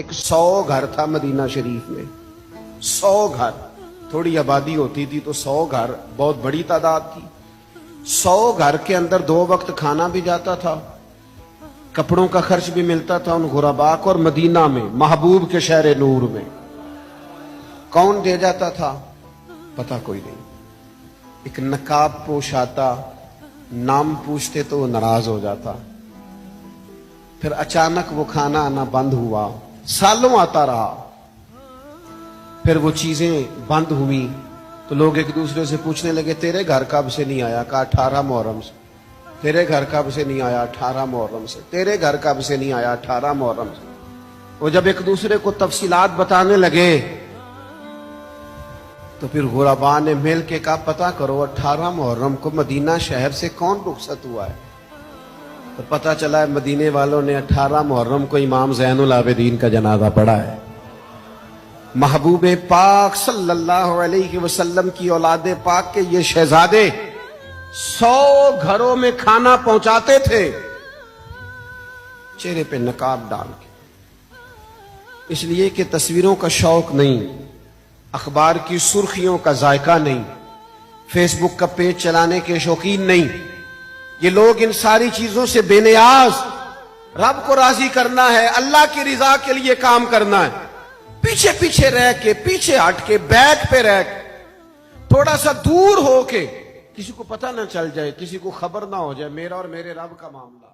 एक 100 घर था मदीना शरीफ में, 100 घर। थोड़ी आबादी होती थी तो 100 घर बहुत बड़ी तादाद थी। 100 घर के अंदर 2 वक्त खाना भी जाता था, कपड़ों का खर्च भी मिलता था उन गुरबा को। और मदीना में, महबूब के शहर नूर में कौन दे जाता था पता कोई नहीं। एक नकाब पोश आता, नाम पूछते तो वो नाराज हो जाता। फिर अचानक वो खाना आना बंद हुआ, सालों आता रहा। फिर वो चीजें बंद हुई तो लोग एक दूसरे से पूछने लगे, तेरे घर कब से नहीं आया? कहा 18 मुहर्रम से। तेरे घर कब से नहीं आया? 18 मुहर्रम से। तेरे घर कब से नहीं आया? 18 मुहर्रम से। वो जब एक दूसरे को तफसीलात बताने लगे तो फिर गुरबा ने मिल के कहा, पता करो 18 मुहर्रम को मदीना शहर से कौन रुखसत हुआ है। तो पता चला है मदीने वालों ने 18 मुहर्रम को इमाम ज़ैनुल आबिदीन का जनाजा पढ़ा है। महबूब पाक सल्लल्लाहु अलैहि वसल्लम की औलादे पाक के ये शहजादे 100 घरों में खाना पहुंचाते थे, चेहरे पे नकाब डाल के। इसलिए कि तस्वीरों का शौक नहीं, अखबार की सुर्खियों का जायका नहीं, फेसबुक का पेज चलाने के शौकीन नहीं। ये लोग इन सारी चीजों से बेनियाज, रब को राजी करना है, अल्लाह की रिजा के लिए काम करना है। पीछे पीछे रह के, पीछे हट के, बैक पे रह के, थोड़ा सा दूर हो के, किसी को पता ना चल जाए, किसी को खबर ना हो जाए मेरा और मेरे रब का मामला।